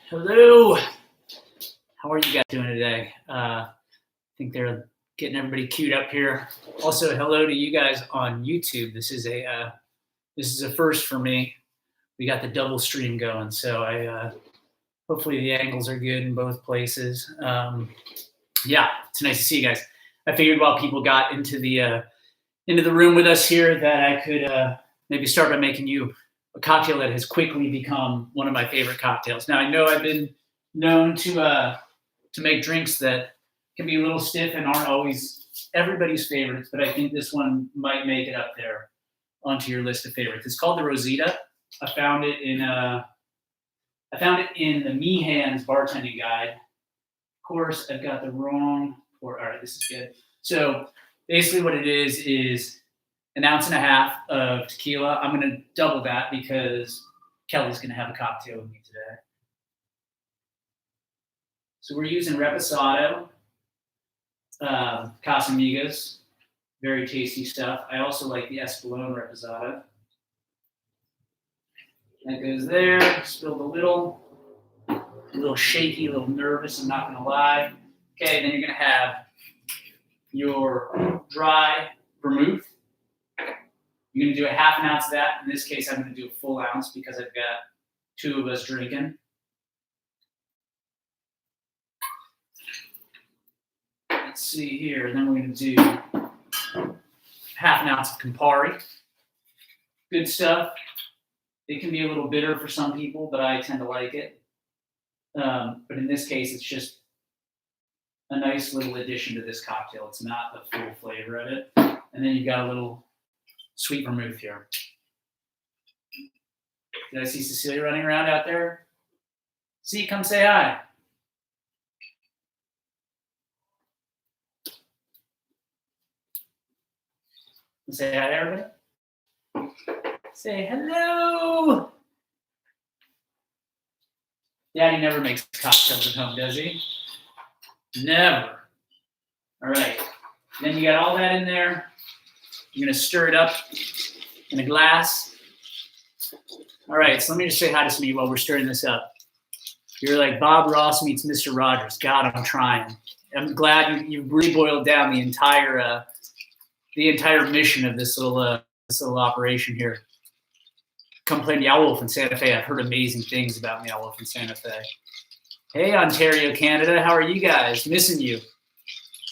Hello. How are you guys doing today? I think they're getting everybody queued up here. Also, hello to you guys on YouTube. This is a first for me. We got the double stream going, so I hopefully the angles are good in both places. Yeah, it's nice to see you guys. I figured while people got into the room with us here that I could maybe start by making you a cocktail that has quickly become one of my favorite cocktails. Now, I know I've been known to make drinks that can be a little stiff and aren't always everybody's favorites, but I think this one might make it up there onto your list of favorites. It's called the Rosita. I found it in the Meehan's bartending guide. Of course, I've got the wrong pour. All right, this is good. So basically what it is 1.5 ounces of tequila. I'm going to double that because Kelly's going to have a cocktail with me today. So we're using Reposado, Casamigos, very tasty stuff. I also like the Espolón Reposado. That goes there. Spilled a little shaky, a little nervous, I'm not going to lie. Okay, then you're going to have your dry vermouth. You're going to do 1/2 ounce of that. In this case, I'm going to do a full ounce because I've got 2 of us drinking. Let's see here. And then we're going to do 1/2 ounce of Campari. Good stuff. It can be a little bitter for some people, but I tend to like it. But in this case, it's just a nice little addition to this cocktail. It's not the full flavor of it. And then you've got a little sweet vermouth here. Did I see Cecilia running around out there? See, come say hi. Say hi to everybody. Say hello. Daddy never makes cocktails at home, does he? Never. All right. Then you got all that in there. You're going to stir it up in a glass. All right, so let me just say hi to some of you while we're stirring this up. You're like Bob Ross meets Mr. Rogers. God, I'm trying. I'm glad you really boiled down the entire mission of this little operation here. Come play Meow Wolf in Santa Fe. I've heard amazing things about Meow Wolf in Santa Fe. Hey, Ontario, Canada. How are you guys? Missing you.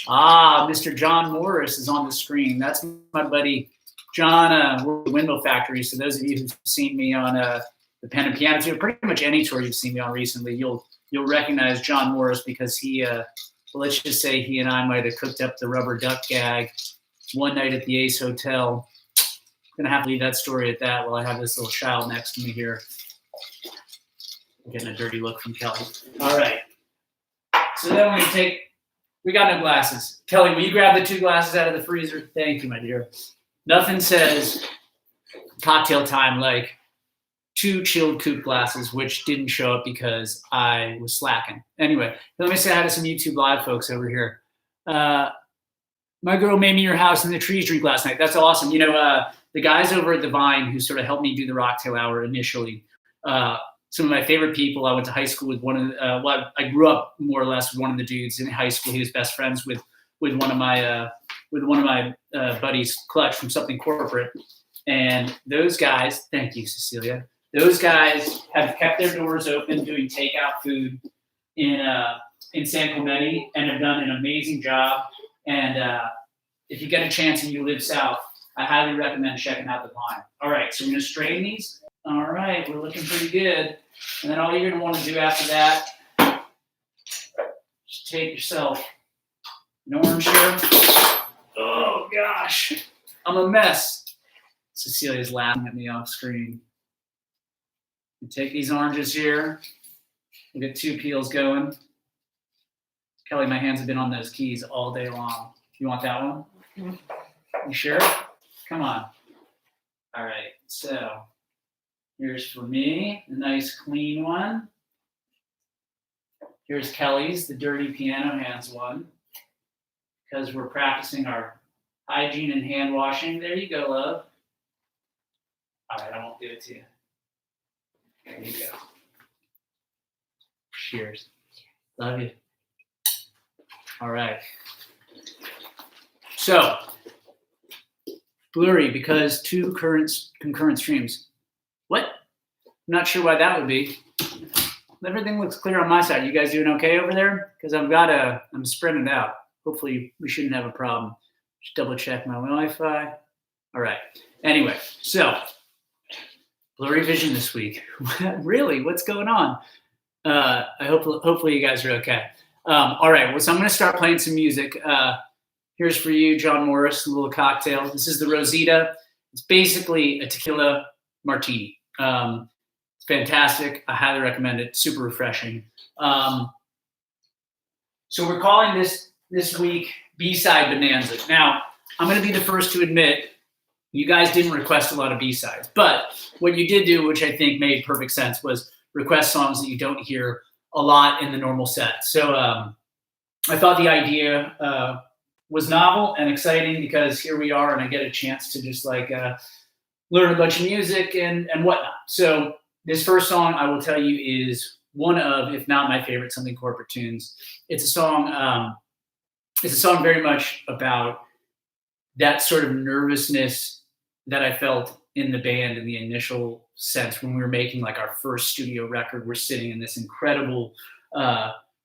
Mr. John Morris is on the screen. That's my buddy John, we're at the Windmill Factory. So those of you who've seen me on the Pen and Piano Tour, pretty much any tour you've seen me on recently, you'll recognize John Morris because he, let's just say he and I might have cooked up the rubber duck gag one night at the Ace Hotel. I'm going to have to leave that story at that while I have this little child next to me here. I'm getting a dirty look from Kelly. All right. So then we're going to we got no glasses. Kelly, will you grab the 2 glasses out of the freezer? Thank you, my dear. Nothing says cocktail time like 2 chilled coupe glasses, which didn't show up because I was slacking. Anyway, let me say hi to some YouTube Live folks over here. My girl made me your house in the trees drink last night. That's awesome. You know, the guys over at the Vine who sort of helped me do the Rocktail Hour initially, some of my favorite people. I went to high school with one of I grew up more or less with one of the dudes in high school. He was best friends with one of my buddies, Clutch, from Something Corporate. And those guys, thank you, Cecilia. Those guys have kept their doors open doing takeout food in San Clemente and have done an amazing job. And if you get a chance and you live south, I highly recommend checking out the Vine. All right, so we're going to strain these. All right, we're looking pretty good. And then all you're going to want to do after that, just take yourself an orange here. Oh, gosh. I'm a mess. Cecilia's laughing at me off screen. You take these oranges here. We'll get 2 peels going. Kelly, my hands have been on those keys all day long. You want that one? You sure? Come on. All right, so here's for me, a nice clean one. Here's Kelly's, the dirty piano hands one, because we're practicing our hygiene and hand washing. There you go, love. All right, I won't do it to you. There you go. Cheers. Love you. All right. So, blurry because two concurrent streams. What? I'm not sure why that would be. Everything looks clear on my side. You guys doing okay over there? Because I'm spreading it out. Hopefully we shouldn't have a problem. Just double check my Wi-Fi. All right. Anyway, so blurry vision this week. Really? What's going on? Hopefully you guys are okay. All right. Well, so I'm going to start playing some music. Here's for you, John Morris, a little cocktail. This is the Rosita. It's basically a tequila martini. It's fantastic. I highly recommend it. Super refreshing. So we're calling this week B-Side Bonanza. Now, I'm going to be the first to admit you guys didn't request a lot of B-sides, but what you did do, which I think made perfect sense, was request songs that you don't hear a lot in the normal set. So I thought the idea was novel and exciting because here we are and I get a chance to just like learn a bunch of music and whatnot. So this first song I will tell you is one of, if not my favorite, Something Corporate tunes. It's a song very much about that sort of nervousness that I felt in the band in the initial sense when we were making like our first studio record. We're sitting in this incredible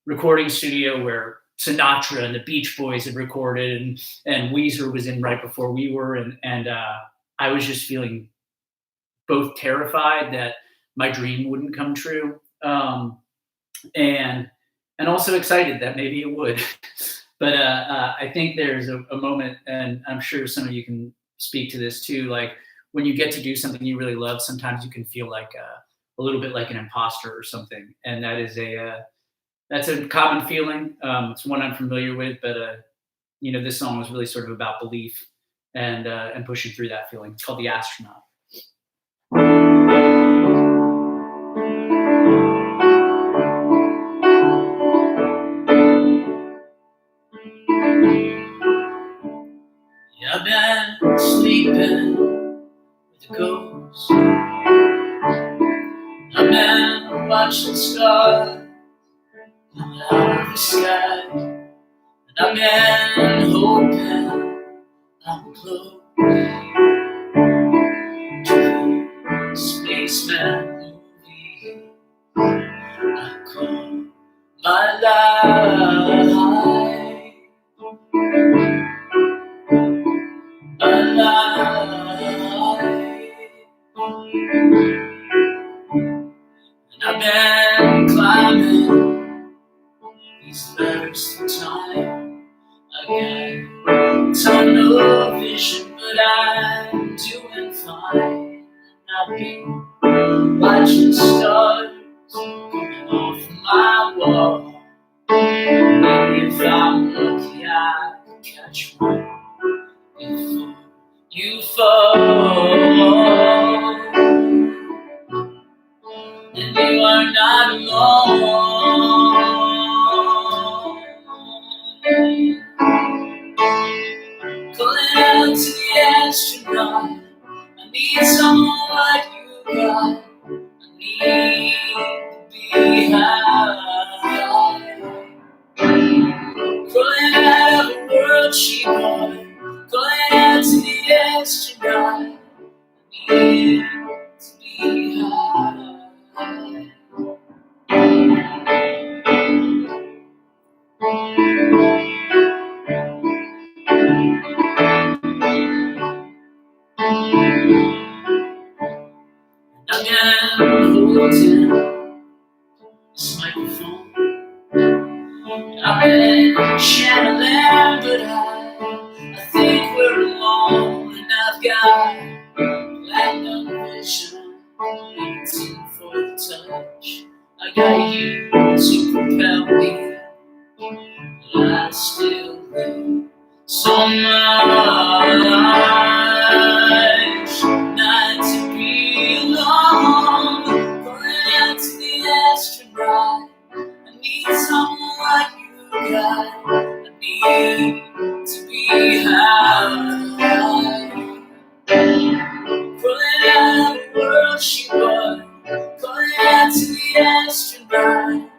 recording studio where Sinatra and the Beach Boys had recorded and Weezer was in right before we were. And I was just feeling both terrified that my dream wouldn't come true and also excited that maybe it would. But I think there's a moment, and I'm sure some of you can speak to this too, like when you get to do something you really love, sometimes you can feel like a little bit like an imposter or something. And that's a common feeling. It's one I'm familiar with, but this song was really sort of about belief and pushing through that feeling. It's called The Astronaut. Yeah, I've been sleeping with the ghosts. I've been watching stars come out of the sky, and I've been hoping I'm close to the spaceman movie I call my life. My life. And I've been climbing these ladders through time. I got tunnel vision, but I'm doing fine. I've been watching stars coming off my wall. Maybe if I'm lucky, I can catch one before you fall. And you are not alone. Calling out to the astronaut, I need someone like you got. I need to be high. Calling out of the world she bought, calling out to the astronaut, I need to be high. I'm holding this microphone. I've been channeling, but I think we're alone. And I've got platinum vision, waiting for the touch. I got you to propel me, but I still need so much not to be alone. Going out to the astronaut, I need someone like you got. I need to be high. Calling out the world she brought, calling out to the astronaut,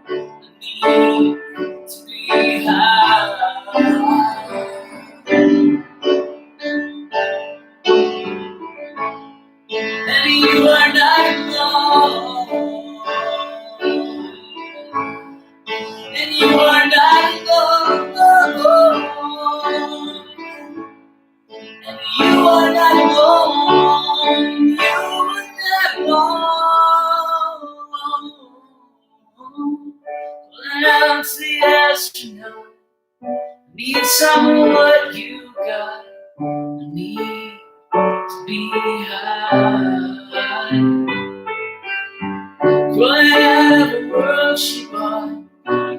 down to the astronaut. I need some of what you got. I need to be high. Crying out of the world she bought.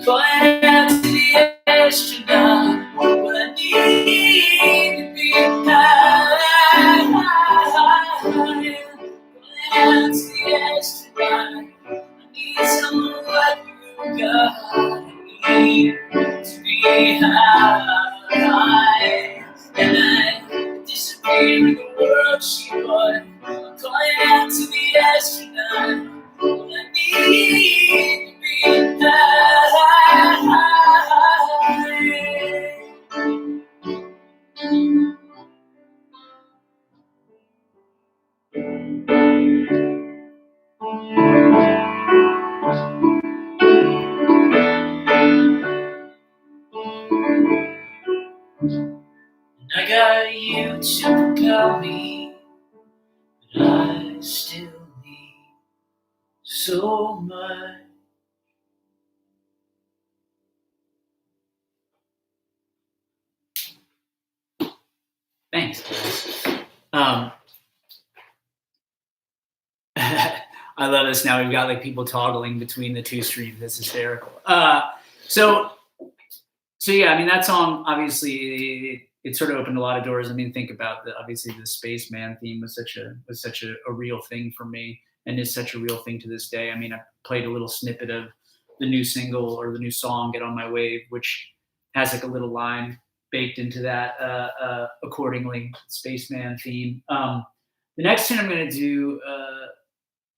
Crying out to the astronaut. But I need to be high. Crying out to the astronaut. I need some of what you got. I need to be high. And I disappear in the world she bought. I'm calling out to the astronaut. I need to be high. I got you to propel me, but I still need so much. Thanks, guys. I love this now. We've got like people toggling between the two streams. That's hysterical. So yeah, I mean, that song, obviously, it sort of opened a lot of doors. I mean, think about obviously the spaceman theme was such a real thing for me, and is such a real thing to this day. I mean, I played a little snippet of the new single or the new song, Get On My Wave, which has like a little line baked into that accordingly, spaceman theme. The next thing I'm going to do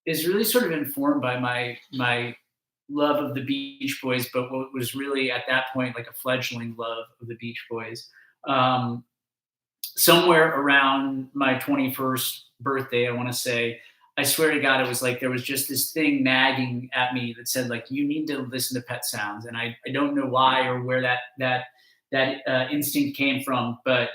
is really sort of informed by my love of the Beach Boys, but what was really at that point like a fledgling love of the Beach Boys. Somewhere around my 21st birthday, I want to say, I swear to God, it was like there was just this thing nagging at me that said like, you need to listen to Pet Sounds. And I don't know why or where that instinct came from, but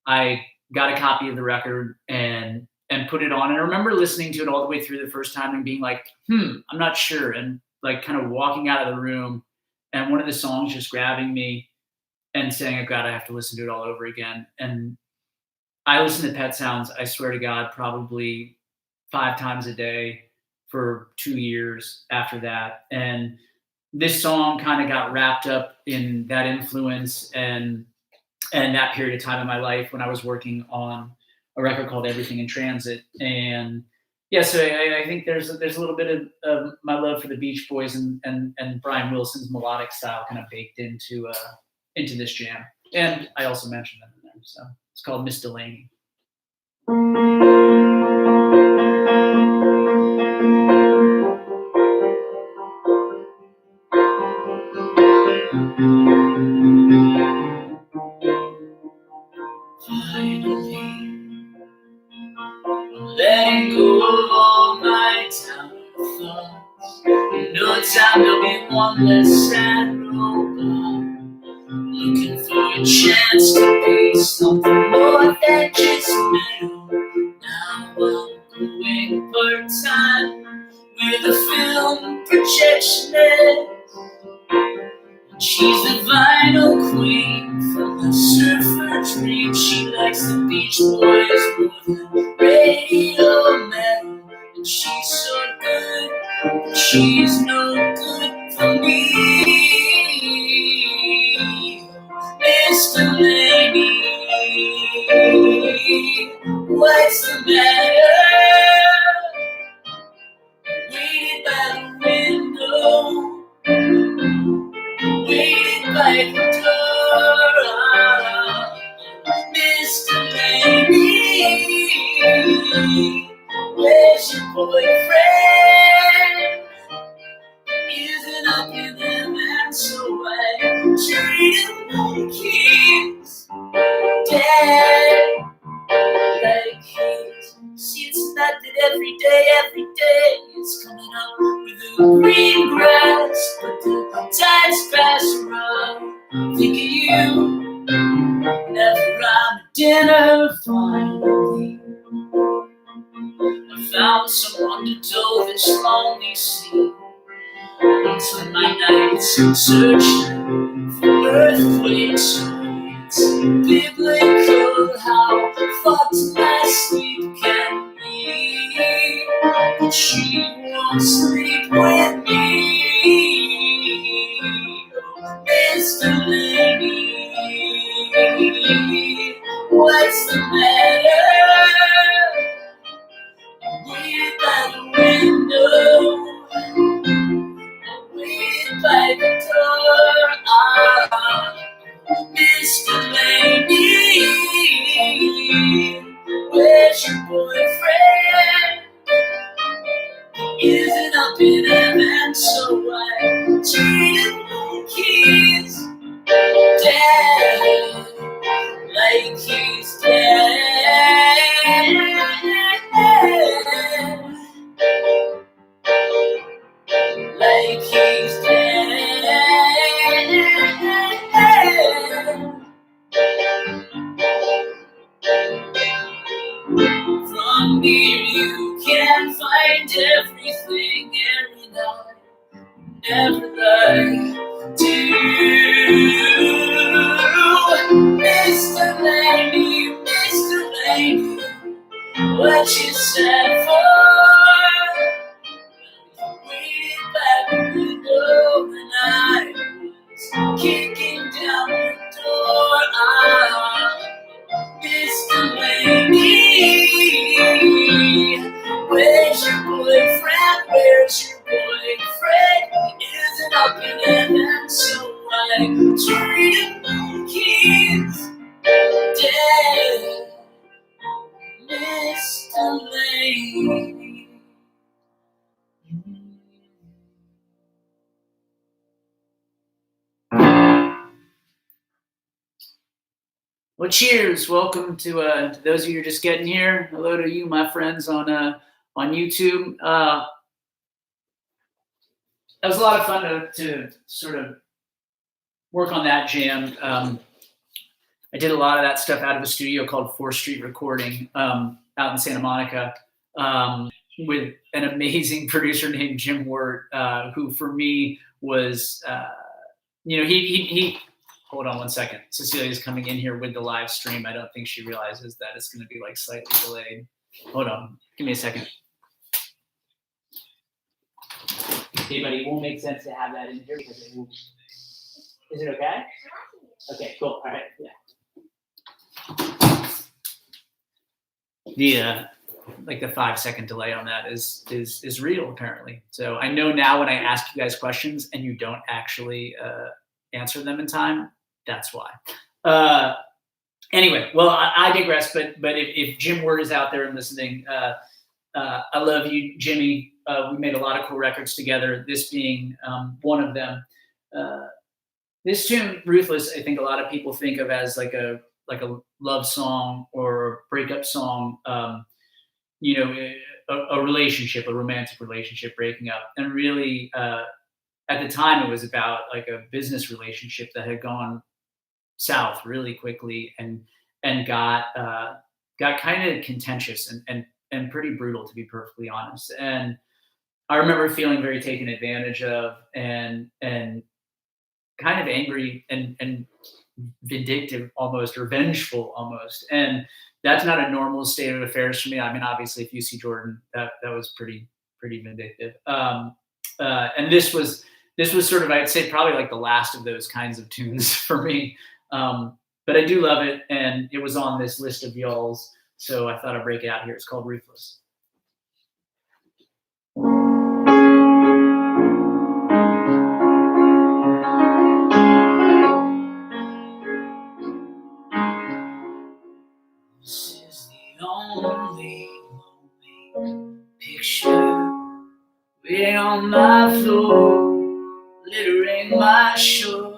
I got a copy of the record and put it on. And I remember listening to it all the way through the first time and being like, I'm not sure. And like kind of walking out of the room and one of the songs just grabbing me and saying, oh God, I have to listen to it all over again. And I listened to Pet Sounds, I swear to God, probably 5 times a day for 2 years after that. And this song kind of got wrapped up in that influence and that period of time in my life when I was working on a record called Everything in Transit. And yeah, so I think there's a little bit of my love for the Beach Boys and Brian Wilson's melodic style kind of baked into this jam. And I also mentioned them in there. So it's called Miss Delaney. Finally, letting go of all my down thoughts. No time to be one less sad robot. Looking for a chance to be something more than just metal. Now I'm going part-time with a film projectionist. She's the vinyl queen from the surfer dream. She likes the Beach Boys more than radio metal. And she's so good, but she's no good for me. Miss Delaney, what's the matter? Waiting by the window, waiting by the door. Miss Delaney, where's your boyfriend? Isn't up in them, and so I treat him like he's dead. Like he's, see, it's not that every day is coming up with the green grass, but the times pass around, thinking you never around at dinner. Finally, I found someone to dull this lonely scene. Into my nights, searching for earthquakes. It's biblical how fucked my sleep can be, but she won't sleep with me. Oh, Mr. Lady, what's the matter? Wait by the window, wait by the door. Mr. Lady, where's your boyfriend? Isn't up in heaven, so I treated my keys dead, like he's dead, like he's dead. From here you can find everything every night. Never lie to Mr. Lady, Mr. Lady, what you said for? Waiting by the window when I was kicking down the door. Mr. Lady, where's your boyfriend? Where's your boyfriend? Isn't up in heaven, so I treated my keys dead, Mr. Lady. Well, cheers! Welcome to those of you who are just getting here. Hello to you, my friends on YouTube. That was a lot of fun to sort of work on that jam. I did a lot of that stuff out of a studio called 4th Street Recording out in Santa Monica with an amazing producer named Jim Wirt, who for me was, he hold on one second. Cecilia's coming in here with the live stream. I don't think she realizes that it's going to be like slightly delayed. Hold on. Give me a second. Okay, buddy, it won't make sense to have that in here because it will. Is it okay? Okay, cool. All right. Yeah. The 5-second delay on that is real apparently. So I know now when I ask you guys questions and you don't actually answer them in time, that's why. Anyway, well, I digress. But if Jim Wirt is out there and listening, I love you, Jimmy. We made a lot of cool records together. This being one of them. This tune, "Ruthless," I think a lot of people think of as like a love song or breakup song. A relationship, a romantic relationship breaking up, and really. At the time, it was about like a business relationship that had gone south really quickly and got kind of contentious and pretty brutal, to be perfectly honest. And I remember feeling very taken advantage of and kind of angry and vindictive almost, or vengeful almost. And that's not a normal state of affairs for me. I mean, obviously, if you see Jordan, that was pretty vindictive. And this was sort of, I'd say, probably like the last of those kinds of tunes for me. But I do love it, and it was on this list of y'all's, so I thought I'd break it out here. It's called "Ruthless." This is the only picture waiting on my floor, littering my shore.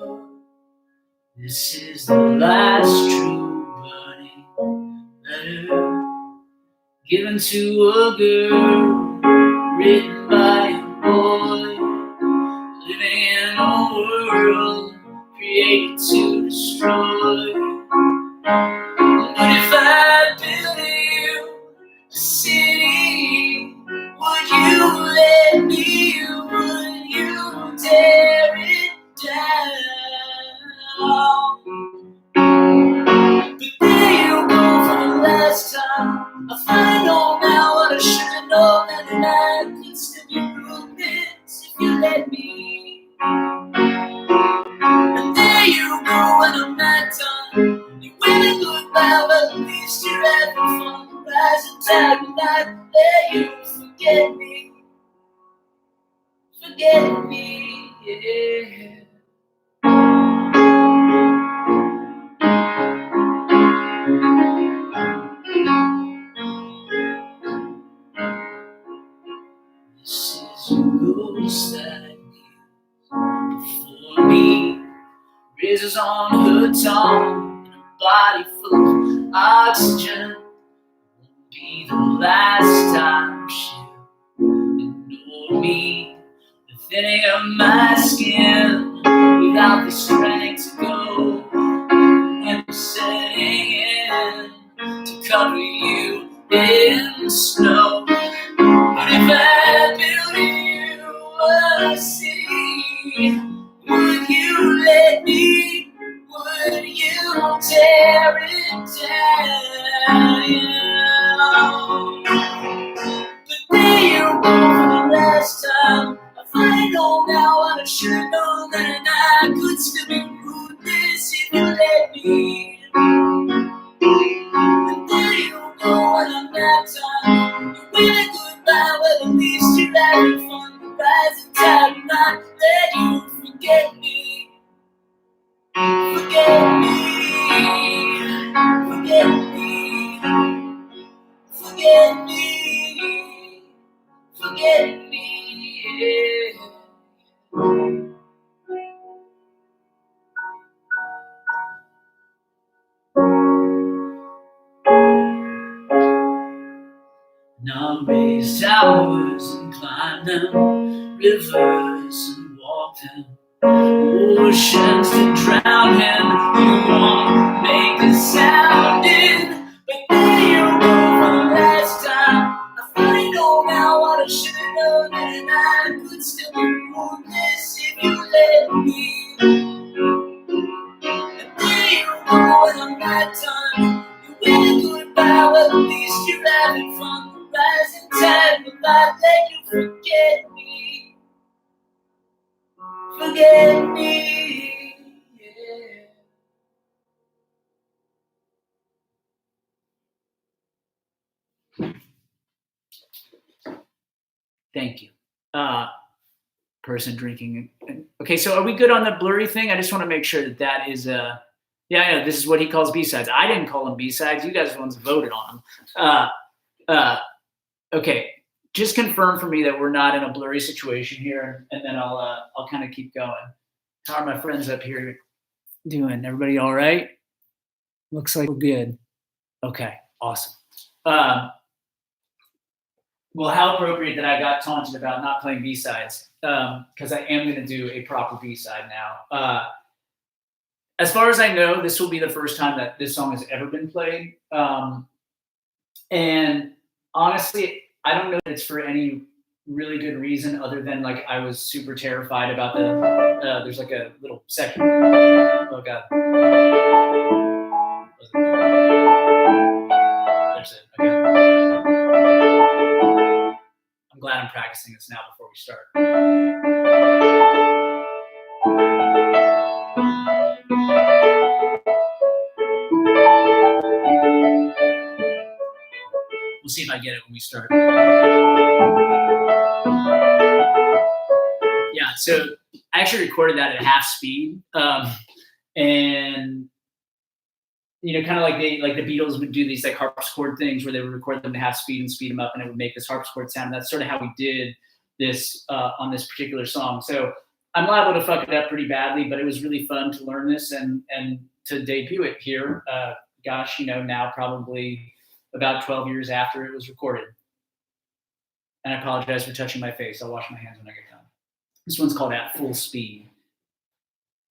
This is the last true burning letter given to a girl, written by a boy, living in a world created to destroy. And if I built you a city, would you let me? Would you you let me. And there you go when I'm not done. You're waving goodbye, but at least you're having fun. The rising tide will not let you forget me. Forget me, yeah. This is a ghost that before me raises on her tongue, and a body full of oxygen. Won't be the last time she'll ignore me. The thinning of my skin without the strength to go. And I'm setting in to cover you in snow. But if I build you a city, would you let me? Would you tear it down? But there you go for the last time. I finally know now what I should have known, that I could still be ruthless if you let me. And there you go when I'm not done. You're waving goodbye, well at least you're having fun. The rising tide will not let you forget me. Forget me. Forget me. Forget me. Forget me. Yeah. Now raise towers and climb them, rivers and walk them, oceans to drown in. You won't make a sound in, but there you go for the last time. I finally know now what I should have known, and I could still be ruthless if you let me. And there you go when I'm not done. You're waving goodbye, well at least you're having fun. The rising tide will not let you forget me. Forget me, yeah. Thank you. Person drinking. Okay, so are we good on the blurry thing? I just want to make sure that that is yeah, I know this is what he calls B-sides. I didn't call them B-sides. You guys are the ones who voted on them. Okay, just confirm for me that we're not in a blurry situation here, and then I'll kind of keep going. How are my friends up here doing? Everybody all right? Looks like we're good. Okay, awesome. Well, how appropriate that I got taunted about not playing B-sides, because I am going to do a proper B-side now. As far as I know, this will be the first time that this song has ever been played. And honestly, I don't know that it's for any really good reason other than like I was super terrified about the, there's like a little section. Oh God. There's it, okay. I'm glad I'm practicing this now before we start. We'll see if I get it when we start. Yeah, so I actually recorded that at half speed, and you know, kind of like the Beatles would do these like harpsichord things where they would record them to half speed and speed them up, and it would make this harpsichord sound. That's sort of how we did this on this particular song. So I'm liable to fuck it up pretty badly, but it was really fun to learn this and to debut it here. Gosh, you know, now probably about 12 years after it was recorded. And I apologize for touching my face. I'll wash my hands when I get done. This one's called At Full Speed.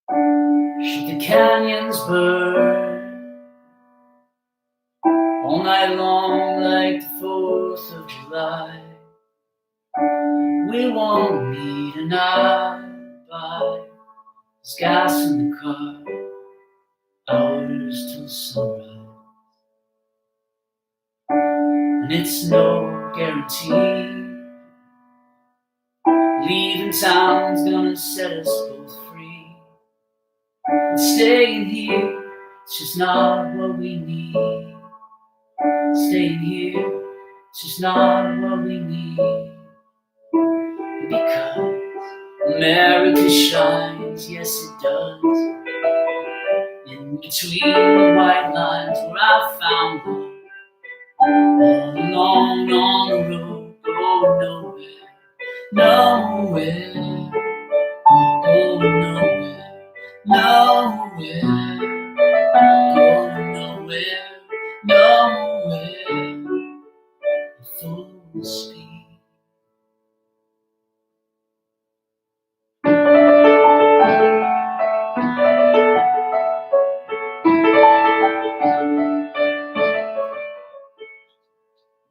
Should the canyons burn all night long like the 4th of July, we won't need an alibi. There's gas in the car, hours till sunrise. And it's no guarantee Leaving town's gonna set us both free. And staying here, it's just not what we need. Staying here, it's just not what we need. Because America shines, yes it does. In between the white lines where I found love. All alone on the road, going nowhere, nowhere, going nowhere, nowhere, going nowhere, nowhere, full speed.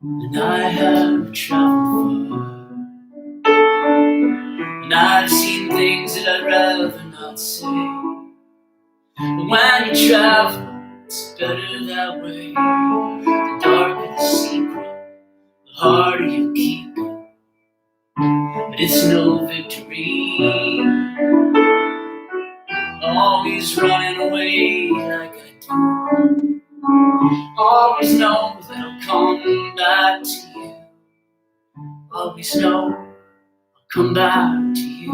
And I have traveled far, and I've seen things that I'd rather not say. But when you travel, it's better that way. The darker the secret, the harder you keep it. But it's no victory, always running away like I do. Always know that I'll come back to you. Always know I'll come back to you.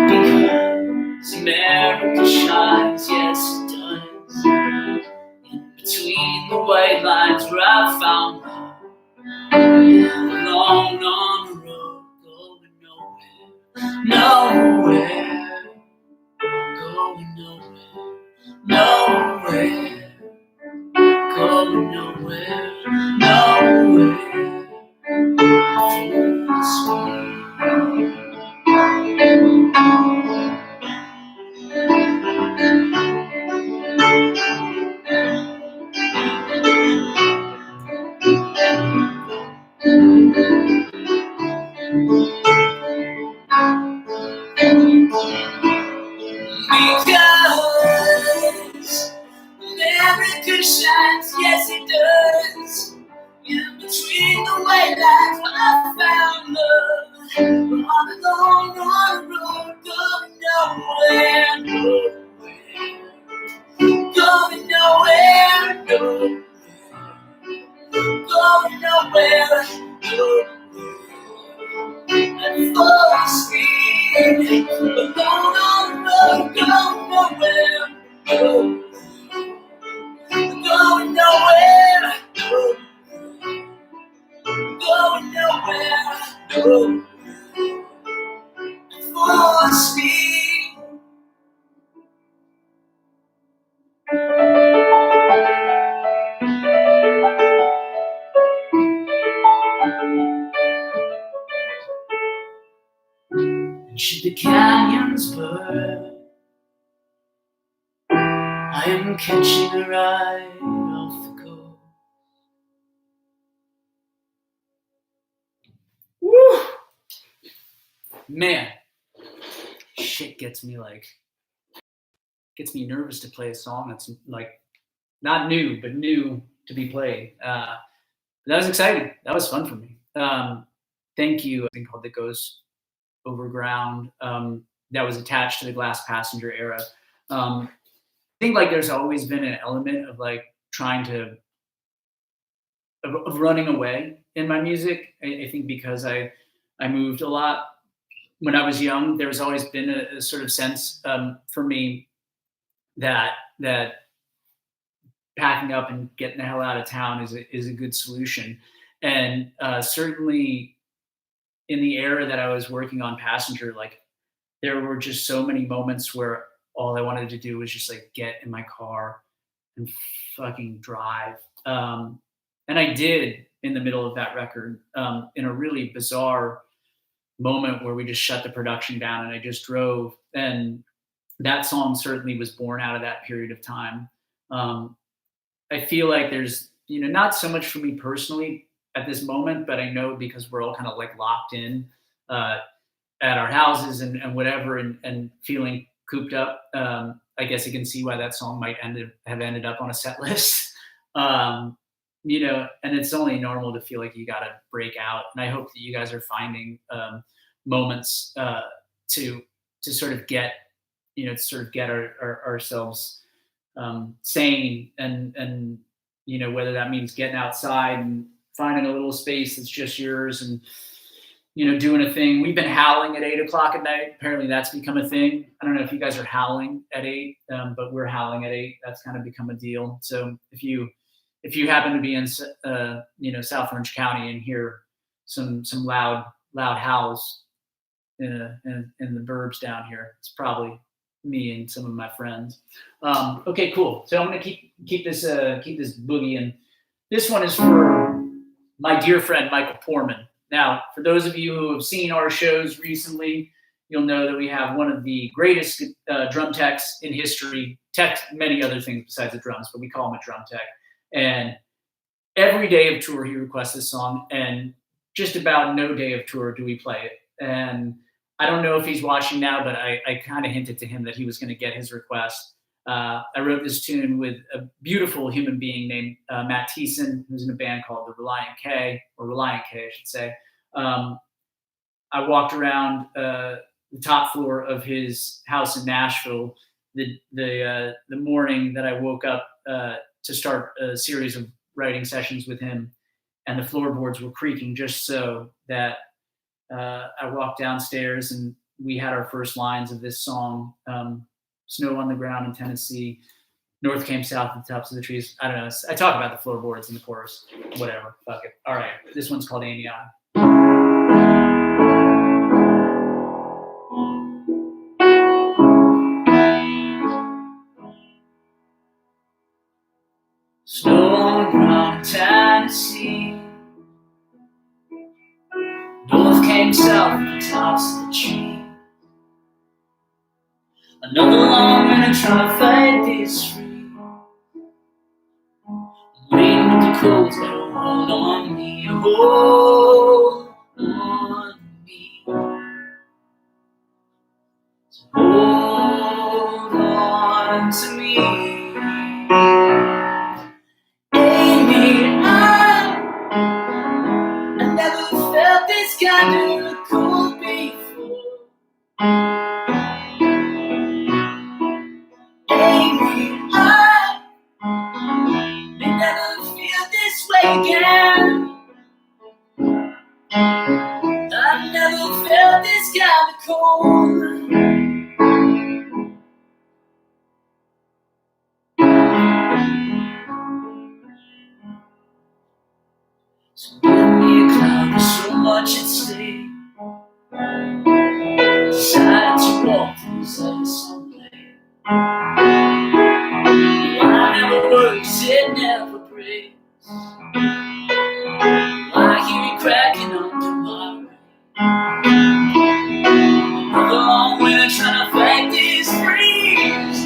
Because America shines, yes it does. In between the white lines where I found love. Alone on the road, going nowhere, nowhere, going nowhere, nowhere, going nowhere, nowhere, full speed. Because America shines, yes it does. In between the white lines where I found love. We're all alone on the road, going nowhere, nowhere. Going nowhere, nowhere. Going nowhere, nowhere. At full speed, alone on the road, going nowhere, nowhere. Going nowhere, nowhere. Going nowhere, nowhere. Full speed. And should the canyons burn, I am catching a ride off the coast. Woo! Man, shit gets me nervous to play a song that's like not new, but new to be played. That was exciting. That was fun for me. Thank you. I think called That Goes Over Ground. That was attached to the Glass Passenger era. I think like there's always been an element of like trying to of running away in my music. I think because I moved a lot when I was young. There's always been a sort of sense for me that packing up and getting the hell out of town is a good solution. And certainly in the era that I was working on Passenger, like there were just so many moments where all I wanted to do was just like get in my car and fucking drive. And I did in the middle of that record in a really bizarre moment where we just shut the production down and I just drove. And that song certainly was born out of that period of time. I feel like there's, not so much for me personally at this moment, but I know because we're all kind of like locked in at our houses and whatever and feeling cooped up. I guess you can see why that song might have ended up on a set list. And it's only normal to feel like you got to break out. And I hope that you guys are finding moments to sort of get ourselves sane, and whether that means getting outside and finding a little space that's just yours, and doing a thing. We've been howling at 8:00 at night. Apparently that's become a thing. I don't know if you guys are howling at 8, but we're howling at 8. That's kind of become a deal. So if you happen to be in South Orange County and hear some loud howls in the burbs down here, it's probably me and some of my friends. Okay, cool. So I'm gonna keep this boogie, and this one is for my dear friend Michael Porman. Now, for those of you who have seen our shows recently, you'll know that we have one of the greatest drum techs in history. Tech many other things besides the drums, but we call him a drum tech. And every day of tour, he requests this song, and just about no day of tour do we play it. And I don't know if he's watching now, but I kind of hinted to him that he was going to get his request. I wrote this tune with a beautiful human being named Matt Thiessen, who's in a band called the Reliant K, I should say. I walked around the top floor of his house in Nashville the morning that I woke up to start a series of writing sessions with him, and the floorboards were creaking just so that I walked downstairs and we had our first lines of this song. Snow on the ground in Tennessee, north came south at the tops of the trees. I don't know. I talk about the floorboards in the chorus. Whatever. Fuck it. All right. This one's called Amy I. Snow on the ground in Tennessee, north came south at the tops of the trees. Another long winter trying to fight this free. Waiting with the cold that will hold on me, hold on me. So hold on to me. Amy, I never felt this kind of cold before. Amy, I may never feel this way again. I've never felt this kind of cold. So give me a cloud with so much at stake. Decided to walk through this ice someday. I never works, it never breaks. I hear it cracking under my rain. Another long winter trying to fight this freeze.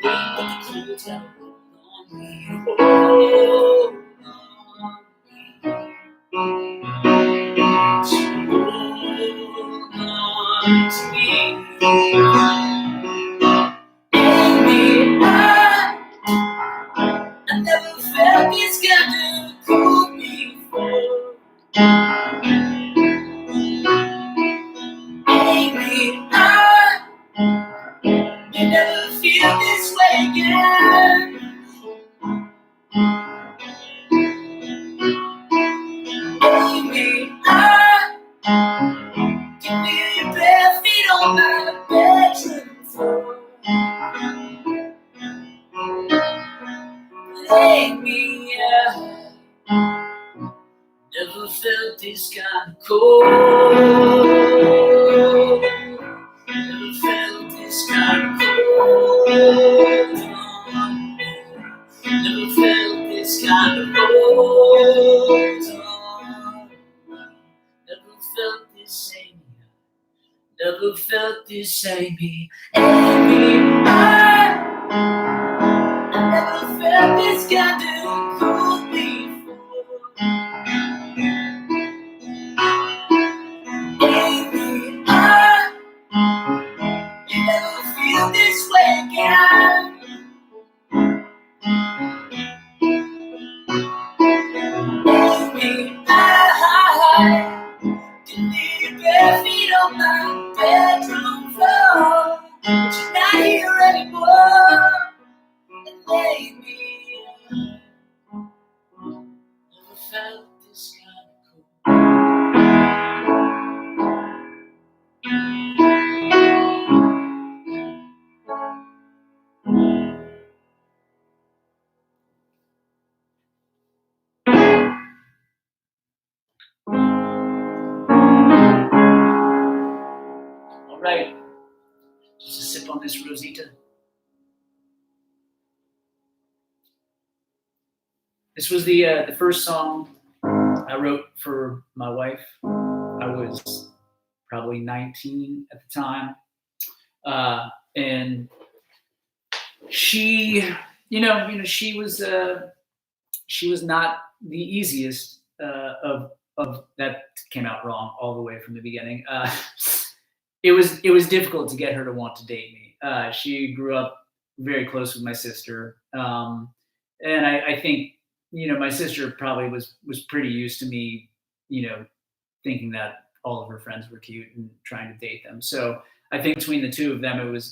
Waiting for the cold to hold on me, hold on me. So hold on to me. Amy, I never felt this kind of cold before. Amy, you never feel this way again. Amy, can feel your bare feet on my bedroom floor. Amy, never felt this kind of cold. Never felt this kind of cold. Never felt this kind of cold. Never felt this same. Never felt this same. Amy, I never felt this kind of cold before. Amy, you never feel this way again. Amy, can you on my bedroom floor, but you're not here anymore. And maybe I never felt this kind of cool. All right, just a sip on this Rosita. This was the first song I wrote for my wife. I was probably 19 at the time, and she, she was not the easiest of that came out wrong all the way from the beginning. It was difficult to get her to want to date me. She grew up very close with my sister, and I think my sister probably was pretty used to me, thinking that all of her friends were cute and trying to date them. So I think between the two of them, it was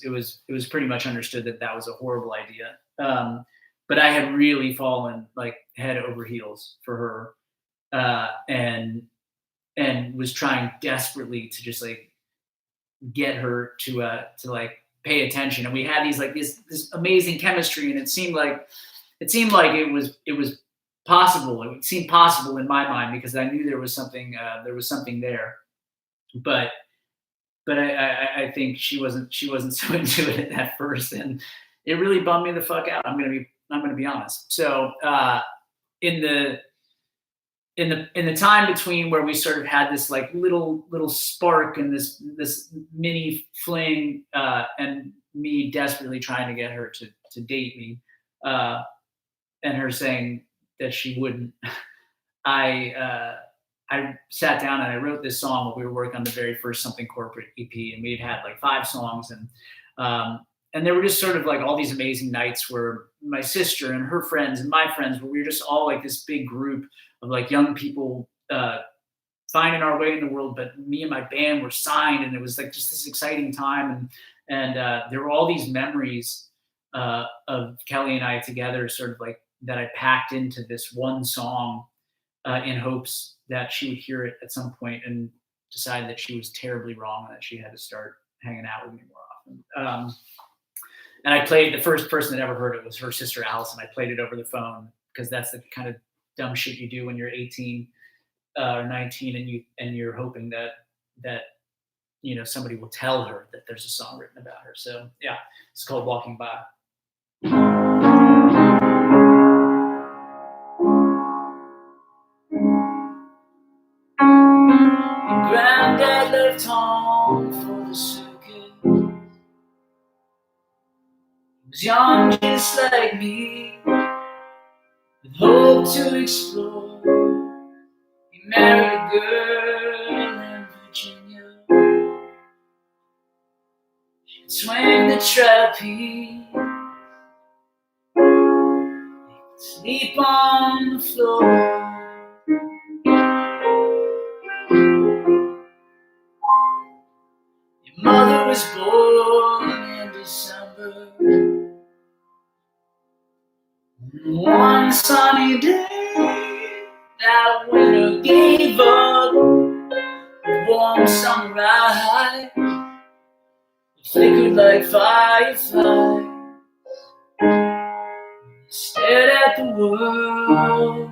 pretty much understood that that was a horrible idea. But I had really fallen like head over heels for her, and was trying desperately to just like get her to like pay attention. And we had these like this amazing chemistry, and it seemed like it was possible. It seemed possible in my mind because I knew there was something there. But I think she wasn't so into it at first, and it really bummed me the fuck out. I'm gonna be honest. So in the time between where we sort of had this like little spark and this mini fling, and me desperately trying to get her to date me, and her saying that she wouldn't, I sat down and I wrote this song while we were working on the very first Something Corporate EP, and we had like 5 songs, and there were just sort of like all these amazing nights where my sister and her friends and my friends, where we were just all like this big group of like young people finding our way in the world. But me and my band were signed, and it was like just this exciting time, and there were all these memories of Kelly and I together, sort of like that I packed into this one song, in hopes that she would hear it at some point and decide that she was terribly wrong and that she had to start hanging out with me more often. And I played, the first person that ever heard it was her sister Allison. I played it over the phone because that's the kind of dumb shit you do when you're 18 or 19, and you're hoping that somebody will tell her that there's a song written about her. So yeah, it's called Walking By. Granddad left home for the circus. He was young just like me, with hope to explore. He married a girl in Virginia. She could swing the trapeze, sleep on the floor. Your mother was born in December. One sunny day, that winter gave up. The warm summer night flickered like fireflies. Stared at the world.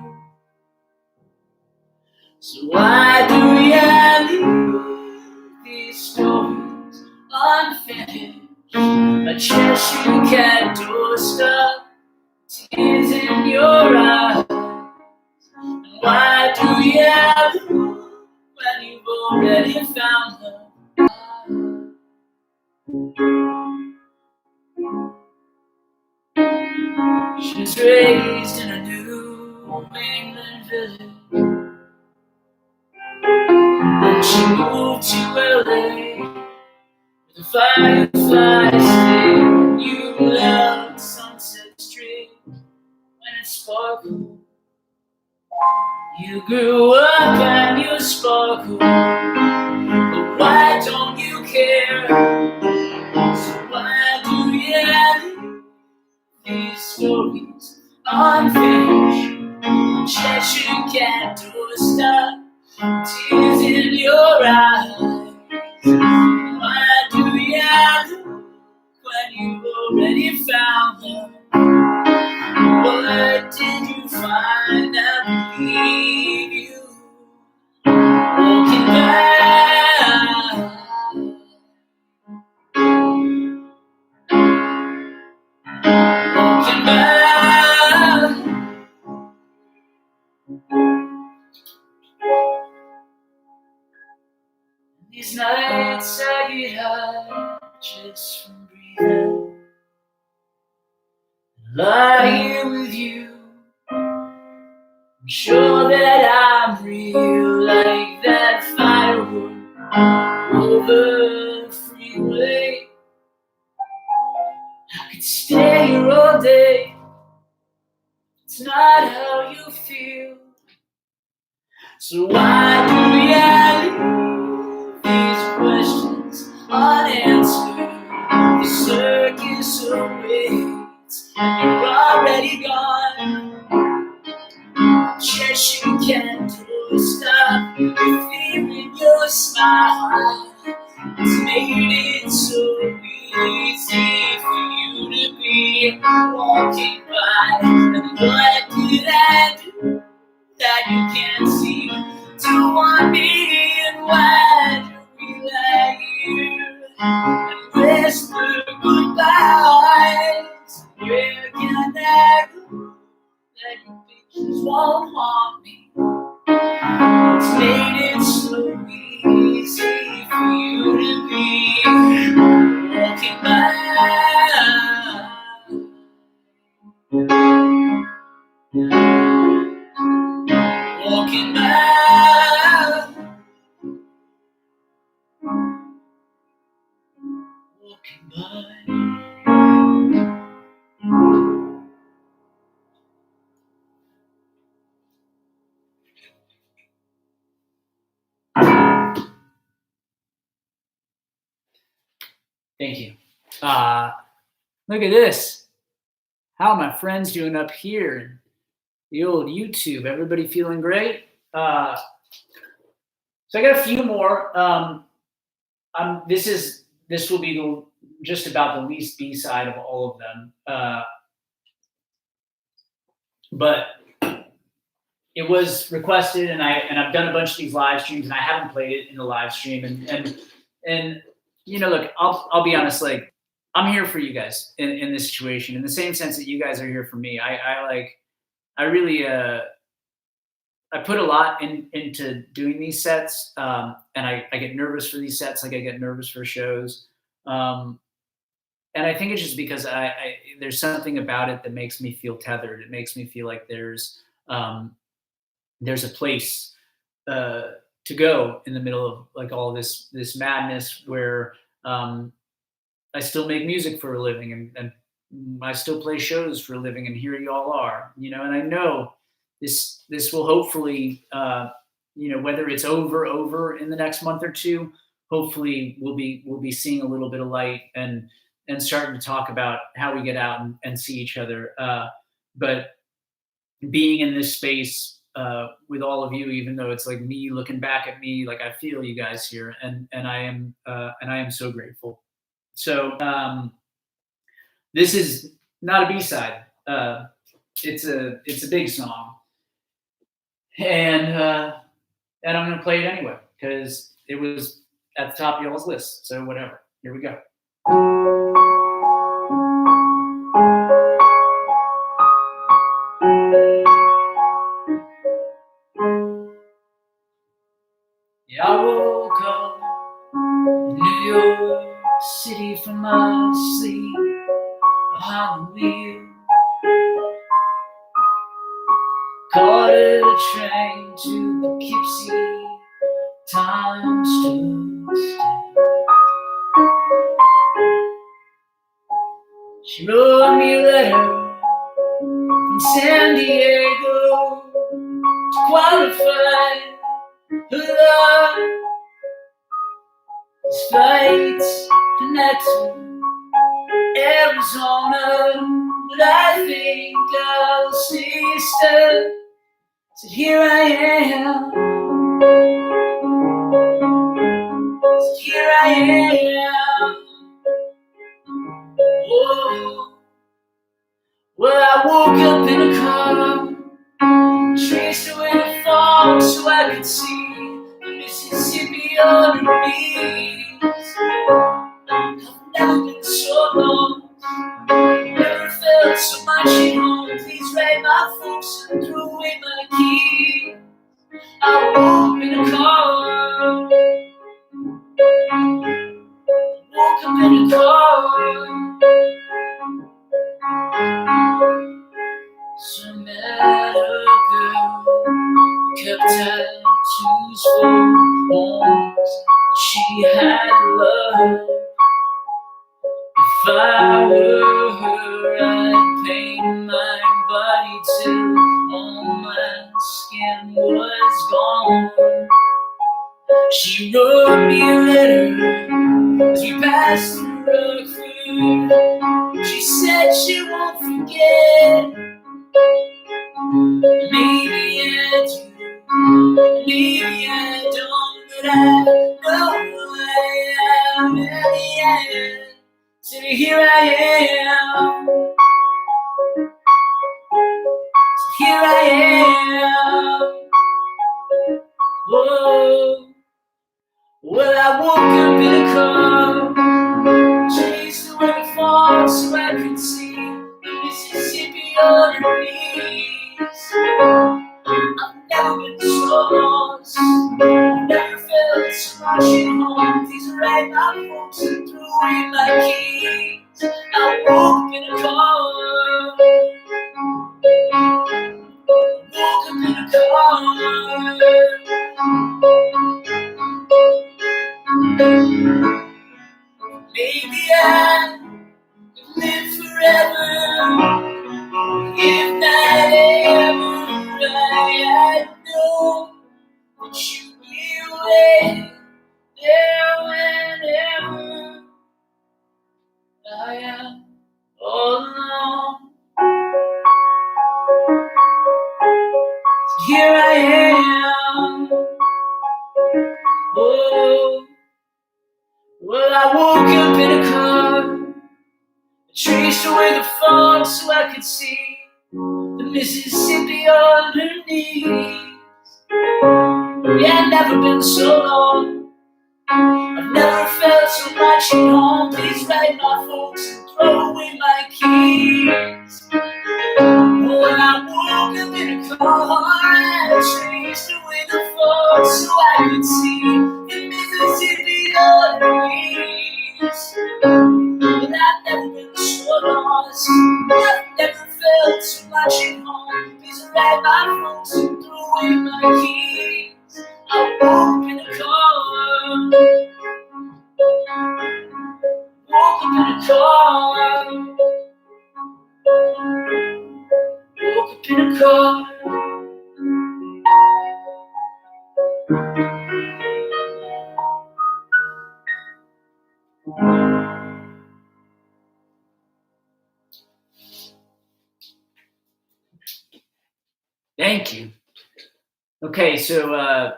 So why do I leave these stories unfinished? A Cheshire cat doorstep, tears in your eyes. And why do you look when you've already found them? She was raised in a New England village, and she moved to LA with a firefly stick. You loved Sunset Strip when it sparkled. You grew up and you sparkled, but why don't you care? So why do you leave these stories unfinished? Cheshire Cat doorstep, tears in your eyes. Why do you look when you've already found her? What did you find that leave you walking back? Walking back. These nights I get high just from breathing. Lie here with you. I'm sure that I'm real, like that firework over the freeway. I could stay here all day. It's not how you feel. So why do you leave these questions unanswered? The circus awaits, and you're already gone. Cheshire Cat doorstep, the fear in your smile. It's made it so easy for you to be walking by. And what did I do that you can't see? To want me, and why do we lie here and whisper goodbyes? Where can I go that your pictures won't haunt me? It's made it so easy for you to be walking by. Walking by. Walking by. Thank you. Look at this. How are my friends doing up here in the old YouTube? Everybody feeling great? So I got a few more. This will be just about the least B-side of all of them. But it was requested, and I've done a bunch of these live streams, and I haven't played it in the live stream. And you know, look, I'll be honest, like, I'm here for you guys in this situation, in the same sense that you guys are here for me. I really I put a lot into doing these sets, and I get nervous for these sets, like I get nervous for shows. And I think it's just because there's something about it that makes me feel tethered. It makes me feel like there's a place to go in the middle of like all this madness where I still make music for a living, and I still play shows for a living, and here you all are, you know. And I know this will hopefully, you know, whether it's over in the next month or two, hopefully we'll be seeing a little bit of light and starting to talk about how we get out and see each other. But being in this space with all of you, even though it's like me looking back at me, like I feel you guys here, and I am so grateful. So this is not a B-side. It's a big song, and I'm gonna play it anyway because it was at the top of y'all's list. So whatever. Here we go. Yeah, I woke up in New York City from my sleep behind the wheel. Caught a train to Poughkeepsie, time stood still. She wrote me a letter from San Diego to qualify her love. These flights connect to Arizona, but I think I'll stay stuck. So here I am. So here I am. Whoa. Well, I woke up in a car, traced away the fog so I could see the Mississippi underneath. I've never been so lost, never felt so much at home. Please write my folks and throw away my keys. I woke up in a car, woke up in a car. So I met a girl who kept tattoos for homes. She had love. If I were her, I'd paint my body till all my skin was gone. She wrote me a letter as we passed through Rockford. She said she won't forget. Maybe I do, maybe I don't, but I know I am in the end. So here I am. So here I am. Whoa. Well, I woke up in a car, chased away the fog so I could see the Mississippi underneath. I've never been so lost, never felt so much at home. Please write my folks and throw away my keys. I woke up in a car, woke up in a car. Maybe I could live forever, if not ever. I know that you'll be away there whenever I am all alone. So here I am. Oh, well, I woke up in a car, traced away the fog so I could see the Mississippi underneath. Yeah, I've never been so long, I've never felt so much at home. Please write my folks and throw away my keys. Well, I woke up in a car, traced away the fog so I could see the Mississippi underneath. But I've never been so lost, I've never felt so much at home. Please write my folks and throw away my keys. I woke up in a car, woke up in a car, woke up in a car. Thank you. Okay, so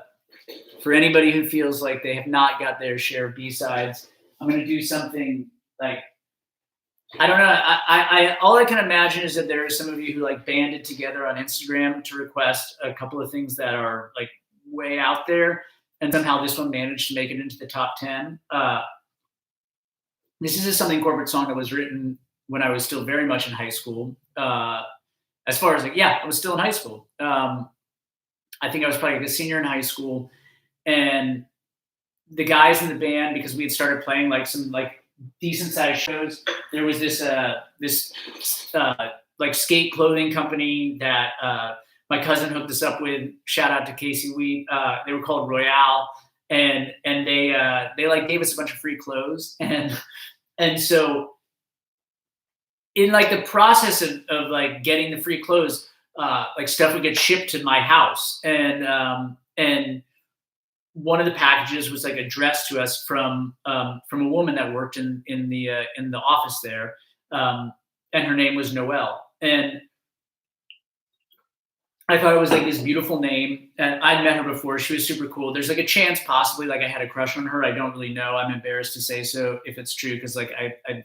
for anybody who feels like they have not got their share of B-sides, I'm going to do something like, I don't know. I all I can imagine is that there are some of you who like banded together on Instagram to request a couple of things that are like way out there, and somehow this one managed to make it into the top 10. This is a Something Corporate song that was written when I was still very much in high school. As far as like, yeah, I was still in high school. I think I was probably like a senior in high school, and the guys in the band, because we had started playing like some like decent sized shows, there was this like skate clothing company that my cousin hooked us up with. Shout out to Casey Wheat. They were called Royale, and they like gave us a bunch of free clothes, and so in like the process of like getting the free clothes, like stuff would get shipped to my house, and one of the packages was like addressed to us from a woman that worked in the office there, and her name was Noelle. And I thought it was like this beautiful name, and I'd met her before. She was super cool. There's like a chance possibly like I had a crush on her. I don't really know. I'm embarrassed to say so if it's true, because like I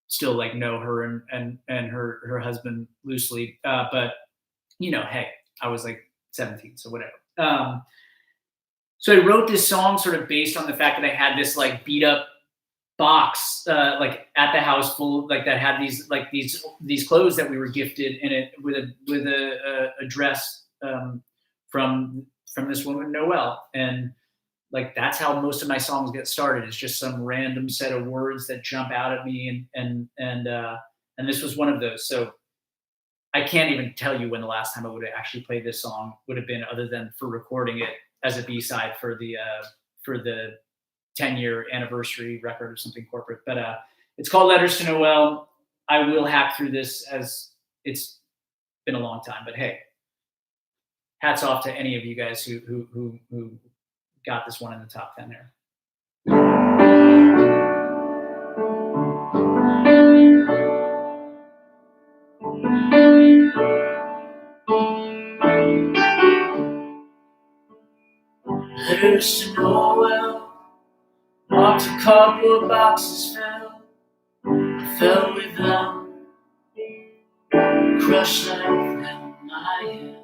still like know her and her husband loosely. But you know, hey, I was like 17, so whatever. So I wrote this song sort of based on the fact that I had this like beat up box like at the house full like that had these clothes that we were gifted in it with a dress from this woman Noelle. And like that's how most of my songs get started. It's just some random set of words that jump out at me, and this was one of those. So I can't even tell you when the last time I would have actually played this song would have been, other than for recording it as a B-side for the 10-year anniversary record or something corporate. But it's called Letters to Noelle. I will hack through this, as it's been a long time. But hey, hats off to any of you guys who got this one in the top 10 there. Letters to Noelle, marked a cardboard boxes fell. I fell with them, crushed like them, I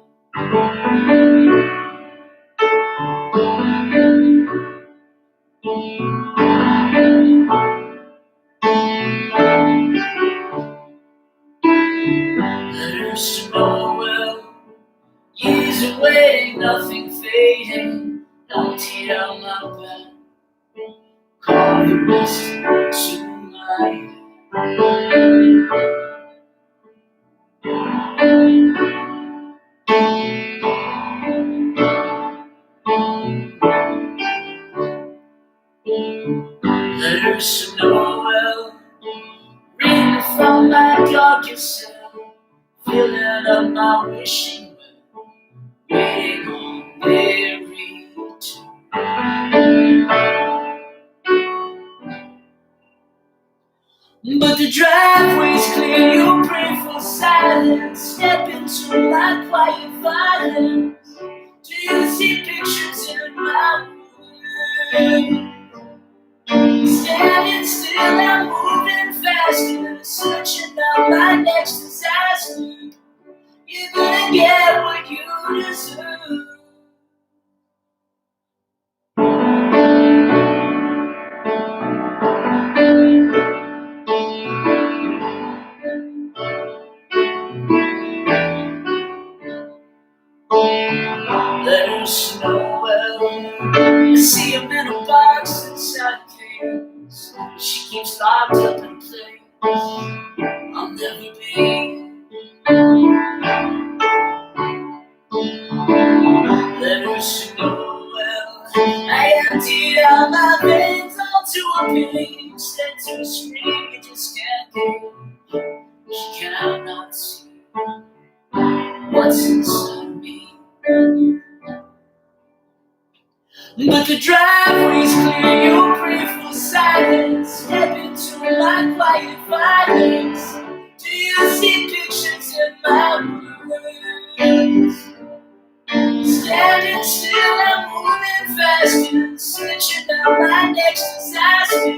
Letters to Noelle, years away, nothing fading. Emptied out my bed, call the rest to my Letters to Noelle, reading from my darkest cell, filling up my wishing well, waiting on their return. But the driveway's clear, you pray for silence. Step into my quiet violence. Do you see pictures in my room? Standing still and moving faster, searching out my next disaster. You're gonna get what you deserve. Letters to Noelle, I see him in a box inside a case. She keeps locked up in a place I'll never be. Letters to Noelle, I emptied out my veins onto a page, sent to a screen you just can't get. She cannot see what's inside me. But the driveway's clear, you pray for silence. Step into my quiet violence. Do you see pictures in my words? Standing still and moving faster, searching out my next disaster.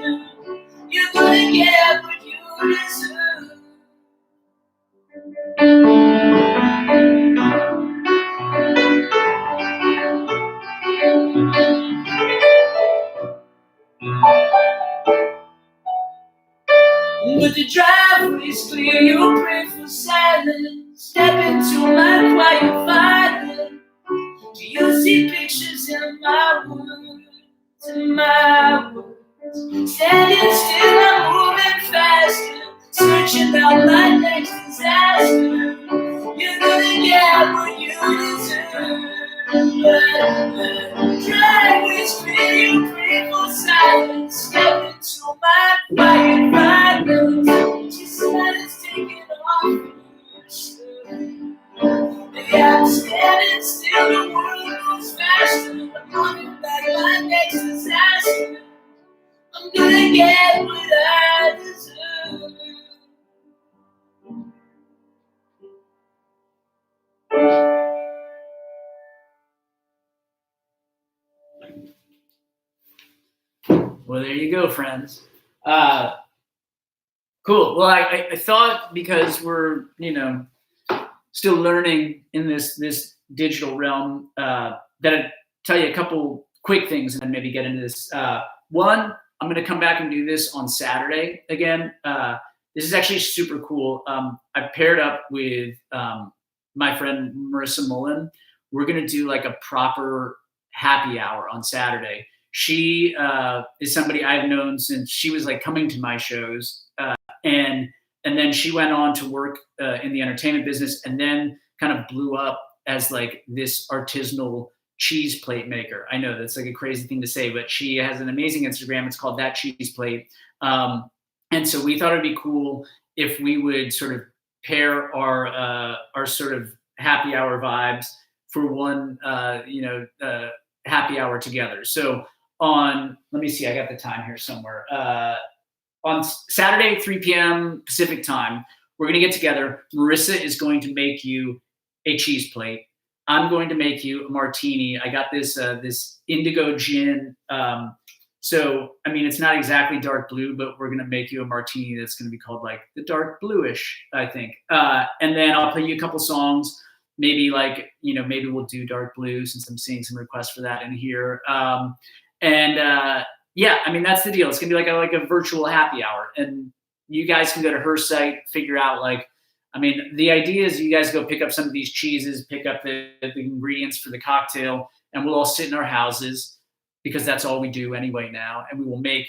You're gonna get what you deserve. But the driveway's clear, you pray for silence. Step into my quiet violence. Do you see pictures in my words, in my words? Standing still and moving faster, searching out my next disaster. You're gonna get what you deserve. The driveway's clear, you pray for silence. Step into my quiet violence. Just let us take it off your shirt. I'm standing still, the world moves faster. I'm running back my get what I deserve. Well, there you go, friends. Cool. Well, I thought, because we're, still learning in this digital realm, that I'd tell you a couple quick things and then maybe get into this. One, I'm going to come back and do this on Saturday again. This is actually super cool. I paired up with my friend Marissa Mullen. We're going to do like a proper happy hour on Saturday. She is somebody I've known since she was like coming to my shows, and then she went on to work in the entertainment business, and then kind of blew up as like this artisanal cheese plate maker. I know that's like a crazy thing to say, but she has an amazing Instagram. It's called That Cheese Plate. And so we thought it'd be cool if we would sort of pair our sort of happy hour vibes for one, happy hour together. So let me see, I got the time here somewhere. On Saturday, 3 p.m. Pacific time, we're going to get together. Marissa is going to make you a cheese plate. I'm going to make you a martini. I got this indigo gin. So, I mean, it's not exactly dark blue, but we're going to make you a martini that's going to be called like the dark bluish, I think. And then I'll play you a couple songs. Maybe maybe we'll do dark blue, since I'm seeing some requests for that in here. Yeah, I mean, that's the deal. It's gonna be like a virtual happy hour, and you guys can go to her site, figure out the idea is you guys go pick up some of these cheeses, pick up the ingredients for the cocktail, and we'll all sit in our houses, because that's all we do anyway now, and we'll make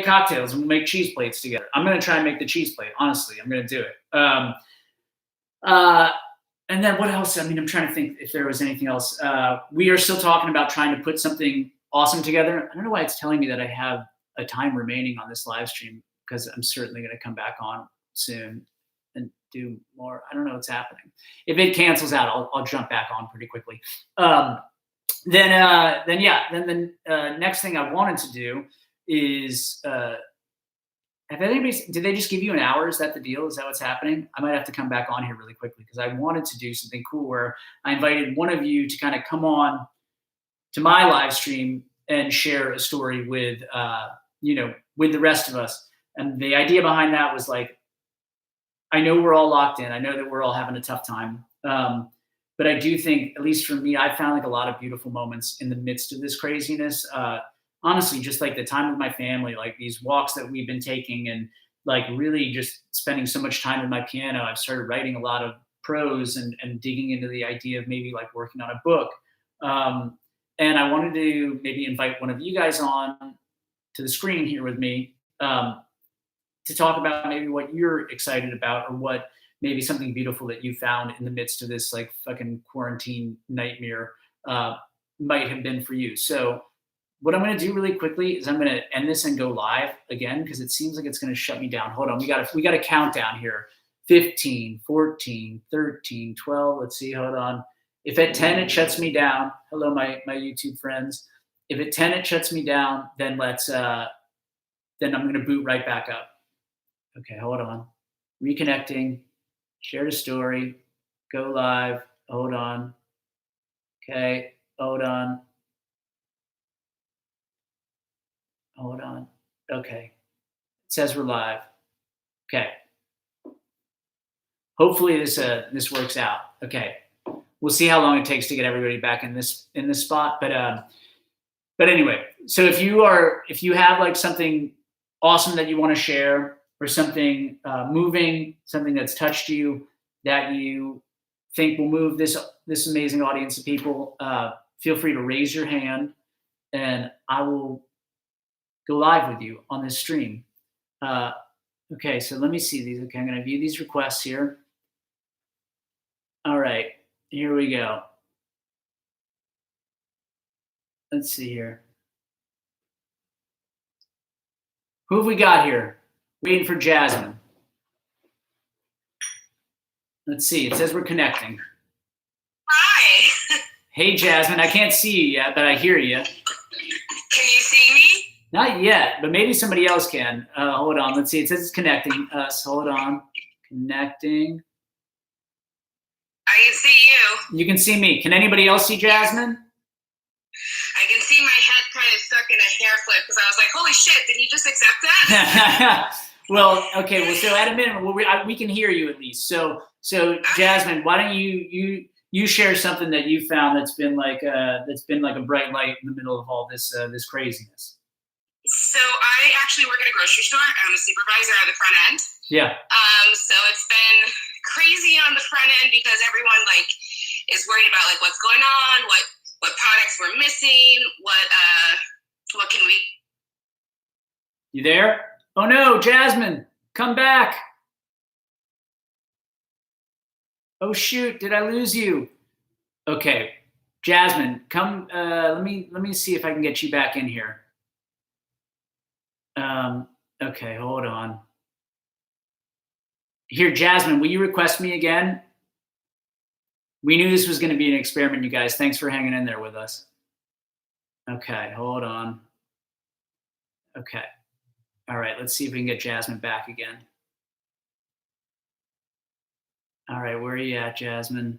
cocktails and we'll make cheese plates together. I'm gonna try and make the cheese plate. Honestly, I'm gonna do it. And then what else? I mean, I'm trying to think if there was anything else. We are still talking about trying to put something awesome together. I don't know why it's telling me that I have a time remaining on this live stream, because I'm certainly going to come back on soon and do more. I don't know what's happening. If it cancels out, I'll jump back on pretty quickly. Then the next thing I wanted to do is, did they just give you an hour? Is that the deal? Is that what's happening? I might have to come back on here really quickly, because I wanted to do something cool where I invited one of you to kind of come on to my live stream and share a story with the rest of us. And the idea behind that was like, I know we're all locked in. I know that we're all having a tough time. But I do think, at least for me, I found like a lot of beautiful moments in the midst of this craziness. Honestly, just like the time with my family, like these walks that we've been taking, and like really just spending so much time with my piano. I've started writing a lot of prose and digging into the idea of maybe like working on a book. And I wanted to maybe invite one of you guys on to the screen here with me to talk about maybe what you're excited about, or what maybe something beautiful that you found in the midst of this like fucking quarantine nightmare might have been for you. So what I'm going to do really quickly is I'm going to end this and go live again, because it seems like it's going to shut me down. Hold on. We got a countdown here. 15, 14, 13, 12. Let's see. Hold on. If at 10 it shuts me down, hello, my YouTube friends. If at 10 it shuts me down, then then I'm going to boot right back up. Okay, hold on. Reconnecting. Share the story. Go live. Hold on. Okay, hold on. Hold on. Okay. It says we're live. Okay. Hopefully this works out. Okay. We'll see how long it takes to get everybody back in this spot. But anyway, so if you have like something awesome that you want to share, or something moving, something that's touched you, that you think will move this amazing audience of people, feel free to raise your hand, and I will go live with you on this stream. Okay, so let me see these. Okay, I'm going to view these requests here. All right, here we go. Let's see here. Who have we got here? Waiting for Jasmine. Let's see. It says we're connecting. Hi. Hey, Jasmine. I can't see you yet, but I hear you. Can you see me? Not yet, but maybe somebody else can. Hold on. Let's see. It says it's connecting us. Hold on. Connecting. I can see you. You can see me. Can anybody else see Jasmine? I can see my head kind of stuck in a hair flip because I was like, holy shit, did he just accept that? Well, okay. Well, so at a minimum, we can hear you at least. So Jasmine, why don't you share something that you found that's been like a bright light in the middle of all this this craziness? So I actually work at a grocery store. I'm a supervisor at the front end. Yeah. So it's been crazy on the front end because everyone like is worried about like what's going on, what products we're missing, what can we. You there? Oh no, Jasmine, come back. Oh shoot, did I lose you? Okay, Jasmine, come. Let me see if I can get you back in here. Okay, hold on. Here, Jasmine, will you request me again? We knew this was going to be an experiment, you guys. Thanks for hanging in there with us. Okay, hold on. Okay. All right, let's see if we can get Jasmine back again. All right, where are you at, Jasmine?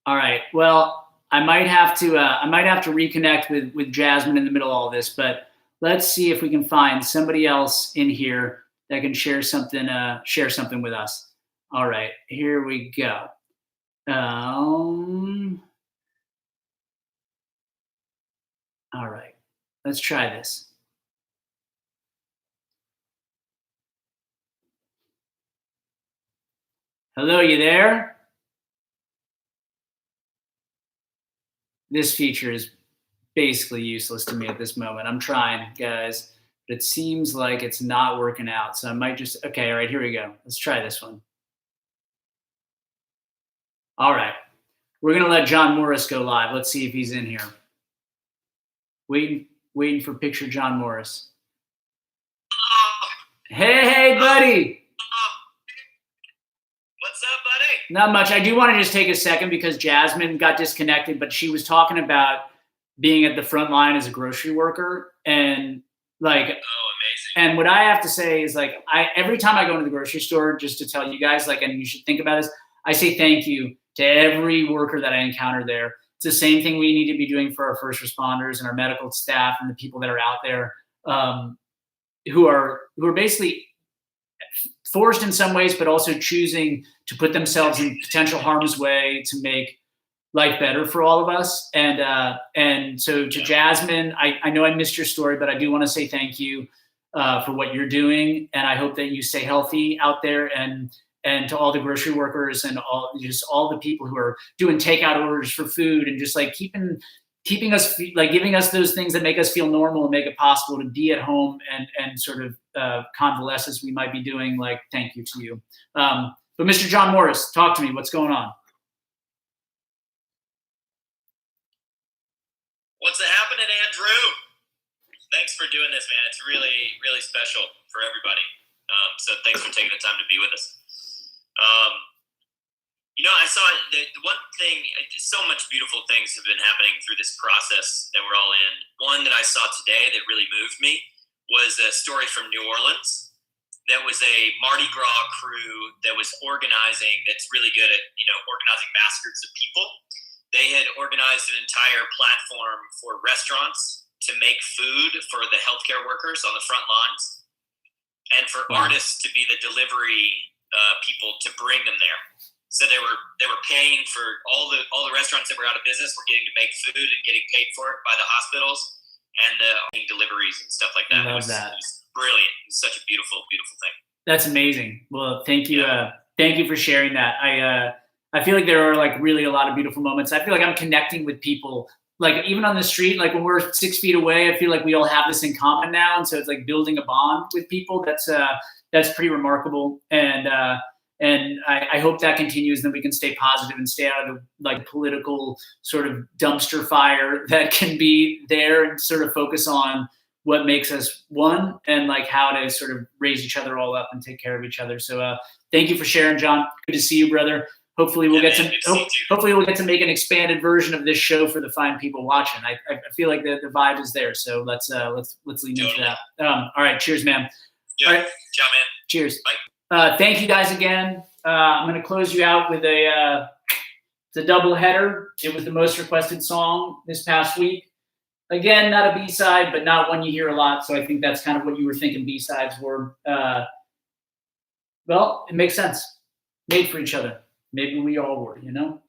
All right. Well, I might have to reconnect with Jasmine in the middle of all this, but let's see if we can find somebody else in here that can share something with us. All right, here we go. All right, let's try this. Hello, you there? This feature is basically useless to me at this moment. I'm trying, guys, but it seems like it's not working out. So I might just, okay, all right, here we go. Let's try this one. All right, we're gonna let John Morris go live. Let's see if he's in here. Waiting for picture John Morris. Hey, buddy. What's up, buddy? Not much. I do want to just take a second because Jasmine got disconnected, but she was talking about being at the front line as a grocery worker and like, oh, amazing. And what I have to say is like, every time I go into the grocery store, just to tell you guys, like, and you should think about this, I say thank you to every worker that I encounter there. It's the same thing we need to be doing for our first responders and our medical staff and the people that are out there who are basically forced in some ways, but also choosing to put themselves in potential harm's way to make life better for all of us. And so to Jasmine, I know I missed your story, but I do want to say thank you for what you're doing. And I hope that you stay healthy out there, and to all the grocery workers and all the people who are doing takeout orders for food and just like keeping us, like giving us those things that make us feel normal and make it possible to be at home and sort of convalesce as we might be doing. Like, thank you to you. But Mr. John Morris, talk to me. What's going on? What's happening, Andrew? Thanks for doing this, man. It's really, really special for everybody. So thanks for taking the time to be with us. I saw the one thing, so much beautiful things have been happening through this process that we're all in. One that I saw today that really moved me was a story from New Orleans. That was a Mardi Gras crew that was organizing, that's really good at, organizing mass groups of people. They had organized an entire platform for restaurants to make food for the healthcare workers on the front lines, and for artists to be the delivery people to bring them there. So they were paying for all the restaurants that were out of business were getting to make food and getting paid for it by the hospitals and the deliveries and stuff like that. I love that. It was brilliant. It was such a beautiful, beautiful thing. That's amazing. Well, thank you. Thank you for sharing that. I feel like there are like really a lot of beautiful moments. I feel like I'm connecting with people, like even on the street, like when we're 6 feet away, I feel like we all have this in common now. And so it's like building a bond with people. That's pretty remarkable. And I hope that continues, and that we can stay positive and stay out of the like political sort of dumpster fire that can be there, and sort of focus on what makes us one and like how to sort of raise each other all up and take care of each other. So thank you for sharing, John. Good to see you, brother. hopefully we'll Yeah, get man, to good to see you too. hopefully we'll get to make an expanded version of this show for the fine people watching. I feel like the vibe is there, so let's lean into that. All right, cheers, man. Yeah. All right, Ciao, man. cheers. Bye. Thank you guys again. I'm gonna close you out with it's a double header. It was the most requested song this past week. Again, not a B-side, but not one you hear a lot. So I think that's kind of what you were thinking B-sides were. Well, it makes sense. Made for each other. Maybe we all were, you know?